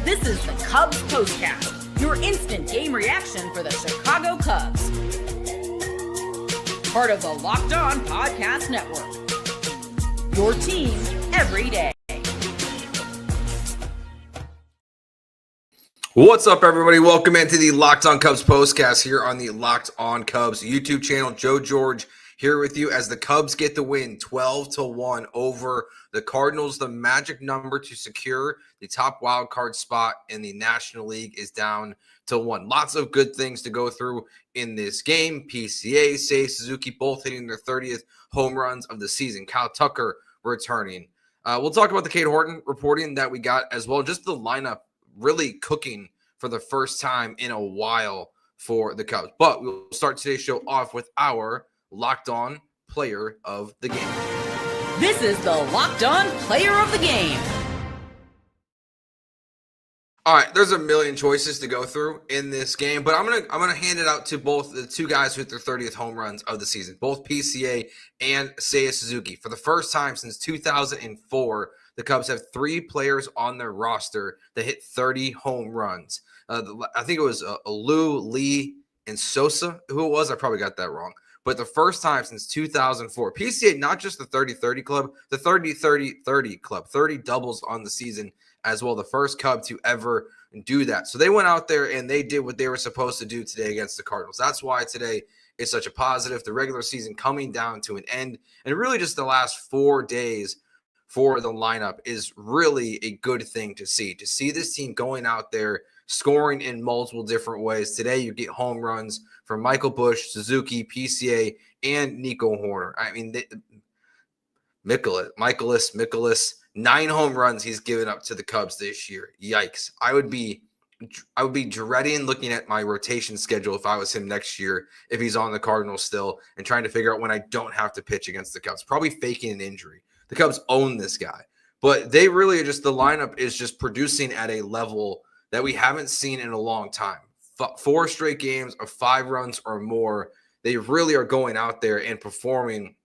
This is the Cubs Postcast, your instant game reaction for the Chicago Cubs. Part of the Locked On Podcast Network. Your team every day. What's up, everybody? Welcome into the Locked On Cubs Postcast here on the Locked On Cubs YouTube channel. Joe George here with you as the Cubs get the win 12-1 over the Cardinals. The magic number to secure the top wild card spot in the National League is down to 1. Lots of good things to go through in this game. PCA, Seiya Suzuki both hitting their 30th home runs of the season. Kyle Tucker returning. We'll talk about the Cade Horton reporting that we got as well. Just the lineup really cooking for the first time in a while for the Cubs. But we'll start today's show off with our Locked On Player of the Game. This is the Locked On Player of the Game. All right, there's a million choices to go through in this game, but I'm gonna hand it out to both the two guys who hit their 30th home runs of the season, both PCA and Seiya Suzuki. For the first time since 2004, the Cubs have 3 players on their roster that hit 30 home runs. I think it was Lou, Lee, and Sosa who it was. I probably got that wrong. But the first time since 2004, PCA, not just the 30-30 club, the 30-30-30 club, 30 doubles on the season as well, the first Cub to ever do that. So they went out there and they did what they were supposed to do today against the Cardinals. That's why today is such a positive. The regular season coming down to an end, and really just the last 4 days for the lineup is really a good thing to see. To see this team going out there, scoring in multiple different ways. Today you get home runs from Michael Busch, Suzuki, PCA, and Nico Hoerner. I mean, Mikolas, 9 home runs he's given up to the Cubs this year. Yikes. I would be dreading looking at my rotation schedule if I was him next year, if he's on the Cardinals still, and trying to figure out when I don't have to pitch against the Cubs. Probably faking an injury. The Cubs own this guy. But they really just, the lineup is just producing at a level that we haven't seen in a long time. 4 straight games of 5 runs or more. They really are going out there and performing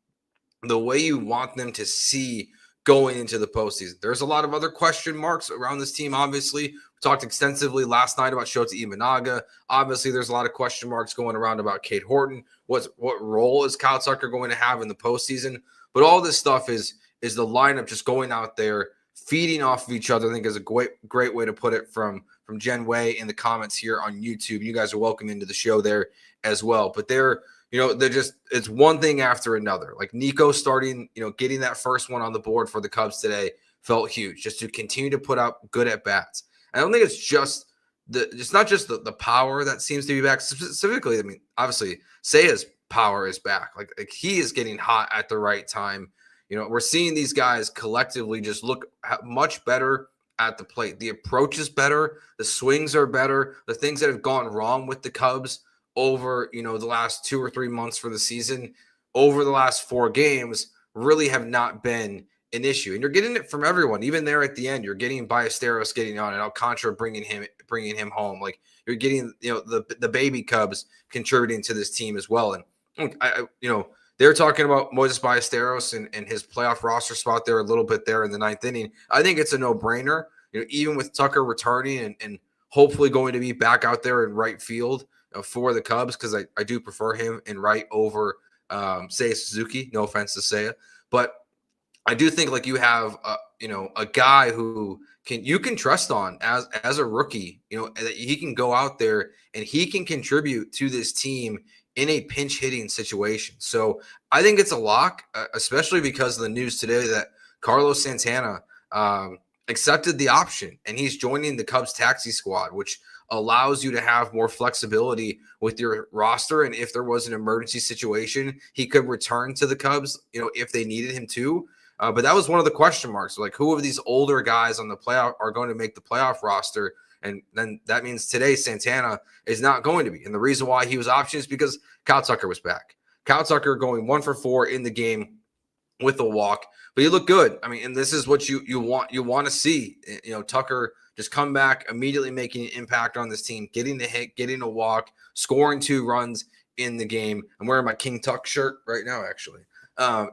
the way you want them to see going into the postseason. There's a lot of other question marks around this team, obviously. We talked extensively last night about Shota Imanaga. Obviously, there's a lot of question marks going around about Cade Horton. What role is Kyle Tucker going to have in the postseason? But all this stuff is the lineup just going out there, feeding off of each other. I think is a great way to put it from Jen Way in the comments here on YouTube. You guys are welcome into the show there as well. But they're just, it's one thing after another. Like Nico starting, getting that first one on the board for the Cubs today felt huge, just to continue to put up good at bats. I don't think it's not just the power that seems to be back. Specifically, I mean, obviously Seiya's power is back. Like he is getting hot at the right time. We're seeing these guys collectively just look much better at the plate. The approach is better. The swings are better. The things that have gone wrong with the Cubs over, the last 2 or 3 months for the season, over the last 4 games, really have not been an issue. And you're getting it from everyone. Even there at the end, you're getting Ballesteros getting on and Alcantara bringing him home. Like you're getting, the baby Cubs contributing to this team as well. And they're talking about Moises Ballesteros and his playoff roster spot there a little bit there in the 9th inning. I think it's a no-brainer. Even with Tucker returning and hopefully going to be back out there in right field for the Cubs, because I do prefer him in right over Seiya Suzuki. No offense to Seiya, but I do think like you have a guy who you can trust on as a rookie. That he can go out there and he can contribute to this team in a pinch hitting situation. So I think it's a lock, especially because of the news today that Carlos Santana accepted the option and he's joining the Cubs taxi squad, which allows you to have more flexibility with your roster. And if there was an emergency situation, he could return to the Cubs, if they needed him to. But that was one of the question marks. Like, who of these older guys on the playoff are going to make the playoff roster? And then that means today Santana is not going to be. And the reason why he was optioned is because Kyle Tucker was back. Kyle Tucker going 1 for 4 in the game with a walk. But he looked good. I mean, and this is what you want to see. Tucker just come back, immediately making an impact on this team, getting the hit, getting a walk, scoring 2 runs in the game. I'm wearing my King Tuck shirt right now, actually.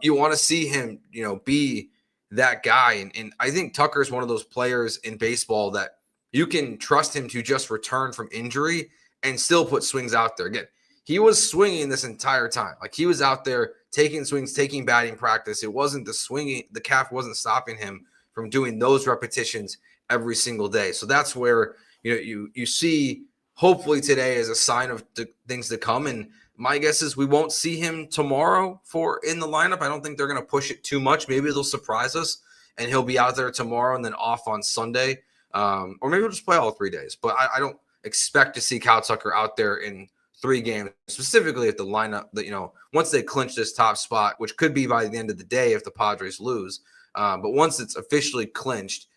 You want to see him, be that guy. And I think Tucker is one of those players in baseball that you can trust him to just return from injury and still put swings out there. Again, he was swinging this entire time. Like, he was out there taking swings, taking batting practice. It wasn't the swinging. The calf wasn't stopping him from doing those repetitions every single day. So that's where, you see, hopefully today is a sign of things to come. And my guess is we won't see him tomorrow in the lineup. I don't think they're going to push it too much. Maybe they'll surprise us and he'll be out there tomorrow and then off on Sunday. Or maybe we'll just play all 3 days. But I don't expect to see Kyle Tucker out there in 3 games, specifically if the lineup that, once they clinch this top spot, which could be by the end of the day if the Padres lose. But once it's officially clinched,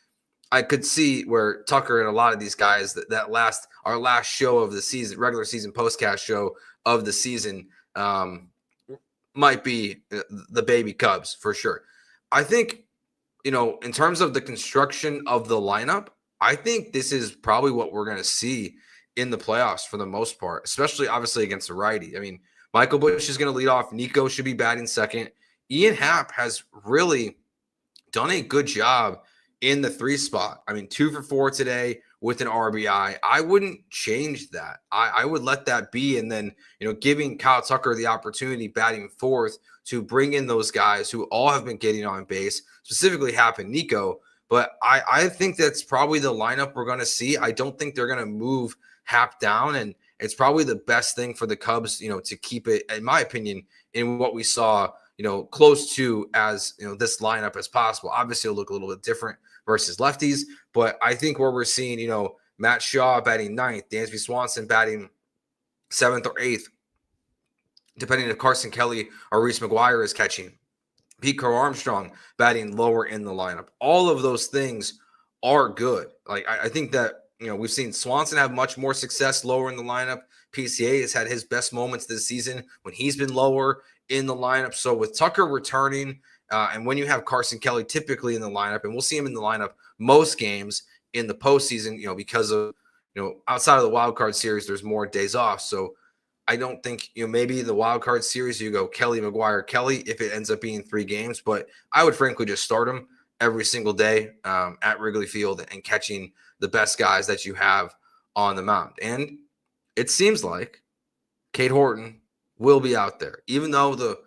I could see where Tucker and a lot of these guys our last show of the season, regular season postcast show of the season, might be the baby Cubs for sure. I think, in terms of the construction of the lineup, I think this is probably what we're going to see in the playoffs for the most part, especially obviously against the righty. I mean, Michael Busch is going to lead off. Nico should be batting second. Ian Happ has really done a good job in the 3 spot. I mean, 2 for 4 today with an RBI. I wouldn't change that. I would let that be. And then, giving Kyle Tucker the opportunity batting 4th to bring in those guys who all have been getting on base, specifically Happ and Nico. But I think that's probably the lineup we're going to see. I don't think they're going to move Happ down. And it's probably the best thing for the Cubs, to keep it, in my opinion, in what we saw, close to as, this lineup as possible. Obviously, it'll look a little bit different versus lefties, but I think where we're seeing, Matt Shaw batting 9th, Dansby Swanson batting 7th or 8th, depending if Carson Kelly or Reese McGuire is catching. Pete Crow-Armstrong batting lower in the lineup. All of those things are good. Like, I think that, we've seen Swanson have much more success lower in the lineup. PCA has had his best moments this season when he's been lower in the lineup. So with Tucker returning, and when you have Carson Kelly typically in the lineup, and we'll see him in the lineup most games in the postseason, because of, outside of the wild card series, there's more days off. So I don't think, maybe the wild card series, you go Kelly, McGuire, Kelly, if it ends up being 3 games. But I would frankly just start him every single day at Wrigley Field and catching the best guys that you have on the mound. And it seems like Cade Horton will be out there, even though the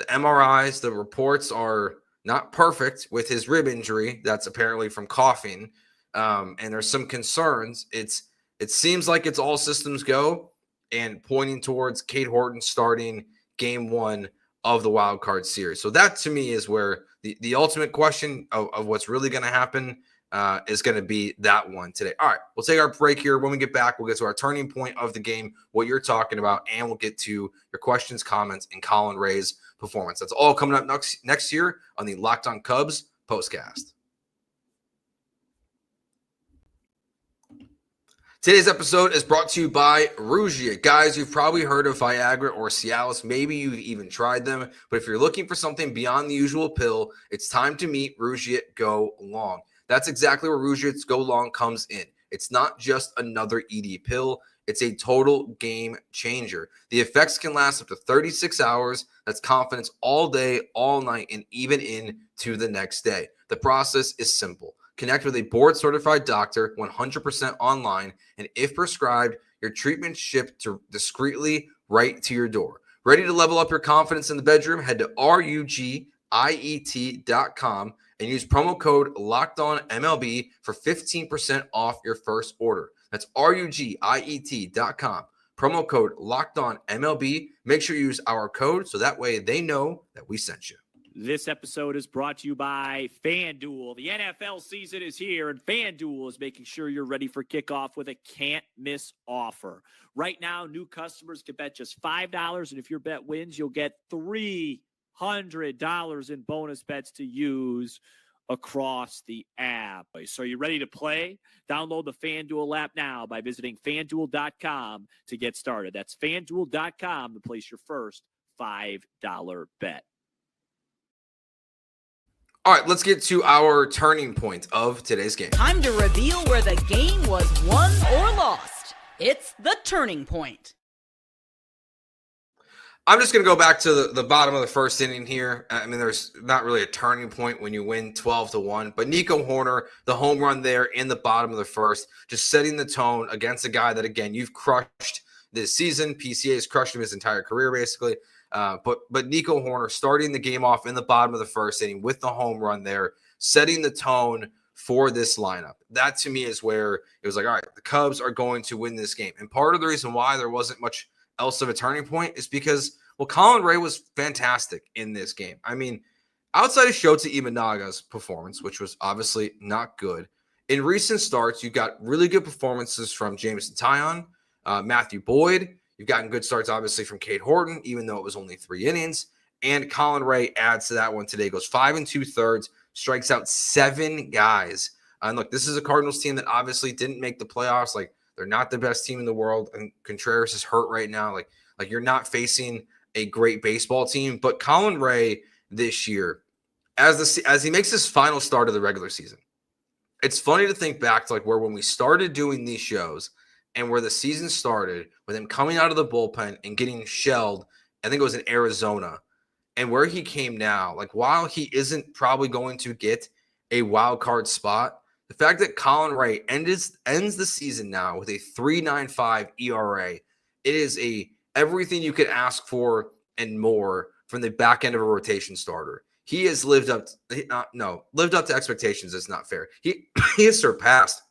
MRIs, the reports are not perfect with his rib injury. That's apparently from coughing. And there's some concerns. It seems like it's all systems go and pointing towards Cade Horton starting game 1 of the wild card series. So that to me is where the ultimate question of what's really going to happen is going to be that one today. All right, we'll take our break here. When we get back, we'll get to our turning point of the game, what you're talking about, and we'll get to your questions, comments, and Colin Ray's performance. That's all coming up next year on the Locked On Cubs postcast. Today's episode is brought to you by Rugiet. Guys, you've probably heard of Viagra or Cialis. Maybe you've even tried them. But if you're looking for something beyond the usual pill, it's time to meet Rugiet Go Long. That's exactly where Rugiet's Go Long comes in. It's not just another ED pill. It's a total game changer. The effects can last up to 36 hours. That's confidence all day, all night, and even into the next day. The process is simple. Connect with a board-certified doctor 100% online, and if prescribed, your treatment shipped discreetly right to your door. Ready to level up your confidence in the bedroom? Head to rugiet.com and use promo code LOCKEDONMLB for 15% off your first order. That's rugiet.com. Promo code LOCKEDONMLB. Make sure you use our code so that way they know that we sent you. This episode is brought to you by FanDuel. The NFL season is here, and FanDuel is making sure you're ready for kickoff with a can't-miss offer. Right now, new customers can bet just $5, and if your bet wins, you'll get $300 in bonus bets to use across the app. So are you ready to play? Download the FanDuel app now by visiting FanDuel.com to get started. That's FanDuel.com to place your first $5 bet. All right, let's get to our turning point of today's game. Time to reveal where the game was won or lost. It's the turning point. I'm just going to go back to the bottom of the first inning here. I mean, there's not really a turning point when you win 12-1, but Nico Horner, the home run there in the bottom of the first, just setting the tone against a guy that, again, you've crushed this season. PCA has crushed him his entire career, basically. But Nico Horner starting the game off in the bottom of the first inning with the home run there, setting the tone for this lineup. That, to me, is where it was like, all right, the Cubs are going to win this game. And part of the reason why there wasn't much else of a turning point is because, well, Colin Ray was fantastic in this game. I mean, outside of Shota Imanaga's performance, which was obviously not good, in recent starts, you got really good performances from Jameson Taillon, Matthew Boyd. You've gotten good starts, obviously, from Cade Horton, even though it was only 3 innings. And Colin Ray adds to that one today, goes 5 2/3, strikes out 7 guys. And look, this is a Cardinals team that obviously didn't make the playoffs. Like, they're not the best team in the world, and Contreras is hurt right now. Like you're not facing a great baseball team. But Colin Ray this year, as he makes his final start of the regular season, it's funny to think back to like where when we started doing these shows and where the season started with him coming out of the bullpen and getting shelled, I think it was in Arizona, and where he came now, like while he isn't probably going to get a wild card spot, the fact that Colin Ray ends the season now with a 3.95 ERA, it is everything you could ask for and more from the back end of a rotation starter. He has lived up to expectations. It's not fair. He has surpassed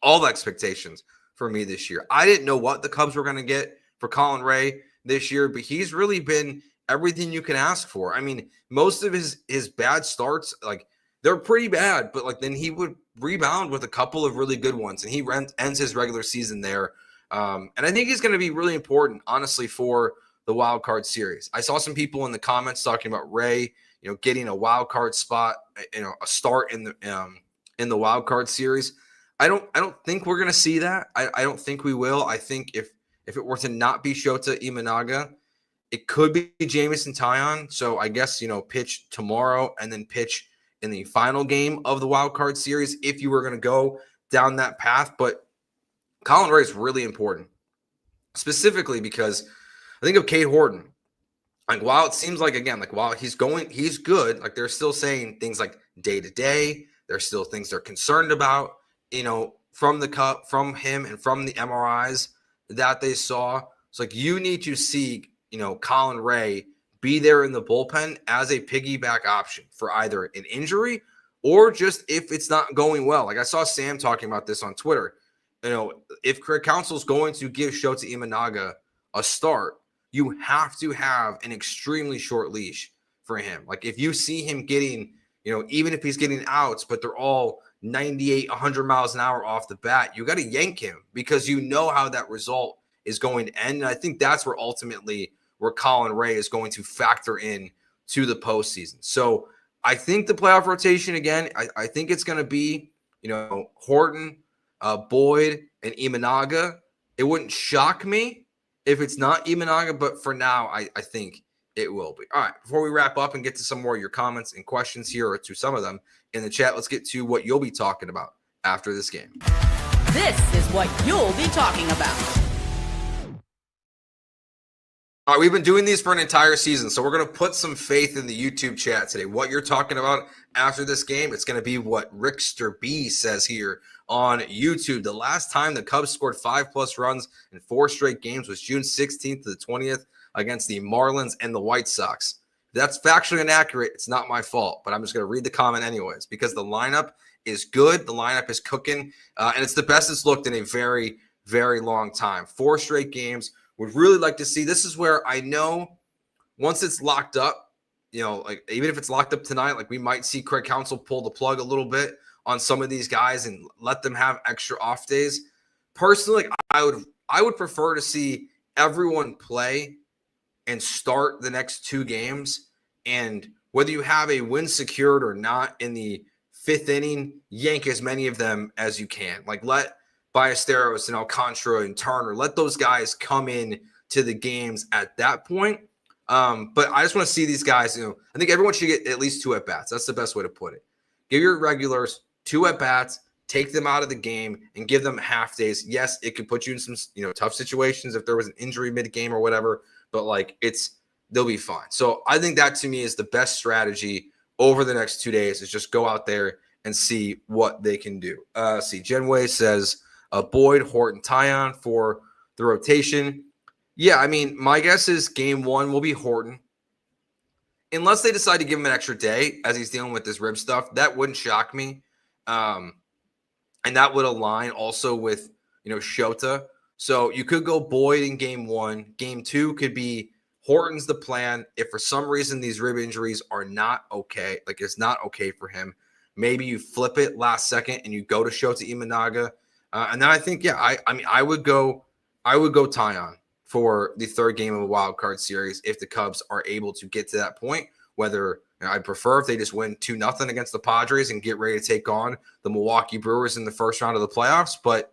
all the expectations for me this year. I didn't know what the Cubs were going to get for Colin Ray this year, but he's really been everything you can ask for. I mean, most of his bad starts, like, they're pretty bad, but like then he would rebound with a couple of really good ones, and he ends his regular season there. And I think he's going to be really important, honestly, for the wild card series. I saw some people in the comments talking about Ray, getting a wild card spot, a start in the wild card series. I don't think we're going to see that. I don't think we will. I think if it were to not be Shota Imanaga, it could be Jameson Taillon. So I guess, pitch tomorrow and then pitch in the final game of the wild card series if you were going to go down that path. But Colin Ray is really important, specifically because I think of Cade Horton. Like, while it seems like, again, like while he's good, like they're still saying things like day to day. There's still things they're concerned about, from from him and from the MRIs that they saw. It's like you need to see, Colin Ray be there in the bullpen as a piggyback option for either an injury or just if it's not going well. Like I saw Sam talking about this on Twitter. If Craig Counsell's going to give Shota Imanaga a start, you have to have an extremely short leash for him. Like if you see him getting, even if he's getting outs, but they're all 98, 100 miles an hour off the bat, you got to yank him because you know how that result is going to end. And I think that's where ultimately where Colin Ray is going to factor in to the postseason. So I think the playoff rotation, again, I think it's going to be, Horton, Boyd, and Imanaga. It wouldn't shock me if it's not Imanaga, but for now, I think it will be. All right, before we wrap up and get to some more of your comments and questions here, or to some of them in the chat, let's get to what you'll be talking about after this game. This is what you'll be talking about. All right, we've been doing these for an entire season, so we're going to put some faith in the YouTube chat today. What you're talking about after this game, it's going to be what Rickster B says here on YouTube. The last time the Cubs scored 5+ runs in 4 straight games was June 16th to the 20th against the Marlins and the White Sox. If that's factually inaccurate, it's not my fault, but I'm just going to read the comment anyways because the lineup is good. The lineup is cooking, and it's the best it's looked in a very, very long time. 4 straight games. Would really like to see. This is where I know once it's locked up, like even if it's locked up tonight, like we might see Craig Counsell pull the plug a little bit on some of these guys and let them have extra off days. Personally, I would prefer to see everyone play and start the next 2 games. And whether you have a win secured or not in the 5th inning, yank as many of them as you can. Like let Ballesteros and Alcantara and Turner, let those guys come in to the games at that point. But I just want to see these guys, I think everyone should get at least 2 at-bats. That's the best way to put it. Give your regulars 2 at-bats, take them out of the game, and give them half days. Yes, it could put you in some, tough situations if there was an injury mid-game or whatever. but like they'll be fine. So I think that to me is the best strategy over the next 2 days is just go out there and see what they can do. See, Genway says Boyd, Horton, Tyon for the rotation. Yeah, I mean, my guess is game 1 will be Horton. Unless they decide to give him an extra day as he's dealing with this rib stuff, that wouldn't shock me. And that would align also with, Shota. So you could go Boyd in game 1. Game 2 could be Horton's the plan. If for some reason these rib injuries are not okay, like it's not okay for him, maybe you flip it last second and you go to Shota Imanaga. And then I think, I would go Tyon for the third game of a wild card series if the Cubs are able to get to that point. Whether I'd prefer if they just win 2-0 against the Padres and get ready to take on the Milwaukee Brewers in the first round of the playoffs. But,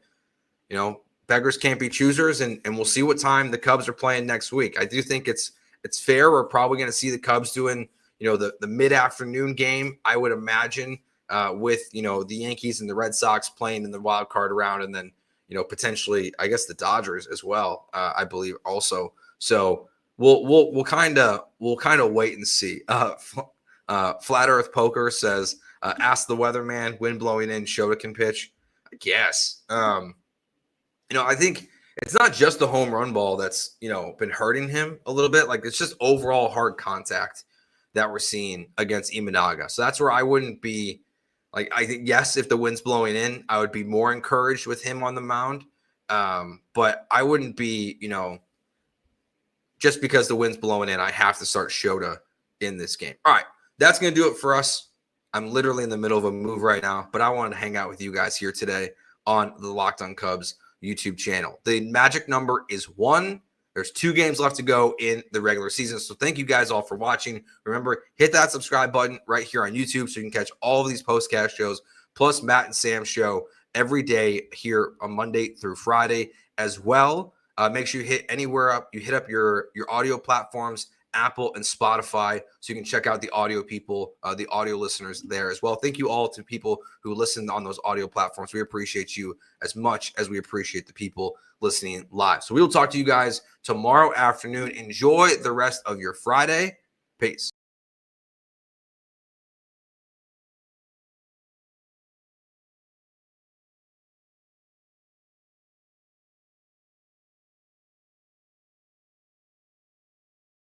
beggars can't be choosers, and we'll see what time the Cubs are playing next week. I do think it's fair. We're probably going to see the Cubs doing, the mid-afternoon game, I would imagine, with, the Yankees and the Red Sox playing in the wild card round, and then, potentially, I guess the Dodgers as well, I believe also. So we'll kind of wait and see. Flat Earth Poker says, ask the weatherman, wind blowing in, Shota can pitch. I guess. I think it's not just the home run ball that's, been hurting him a little bit. Like it's just overall hard contact that we're seeing against Imanaga. So that's where I wouldn't be like, I think, yes, if the wind's blowing in, I would be more encouraged with him on the mound. But I wouldn't be, just because the wind's blowing in, I have to start Shota in this game. All right. That's going to do it for us. I'm literally in the middle of a move right now, but I wanted to hang out with you guys here today on the Locked on Cubs YouTube channel. The magic number is 1. There's 2 games left to go in the regular season. So thank you guys all for watching. Remember, hit that subscribe button right here on YouTube so you can catch all of these postcast shows, plus Matt and Sam's show every day here on Monday through Friday as well. Make sure you hit anywhere up. You hit up your audio platforms, Apple and Spotify, so you can check out the audio people, the audio listeners there as well. Thank you all to people who listen on those audio platforms. We appreciate you as much as we appreciate the people listening live. So we will talk to you guys tomorrow afternoon. Enjoy the rest of your Friday. Peace.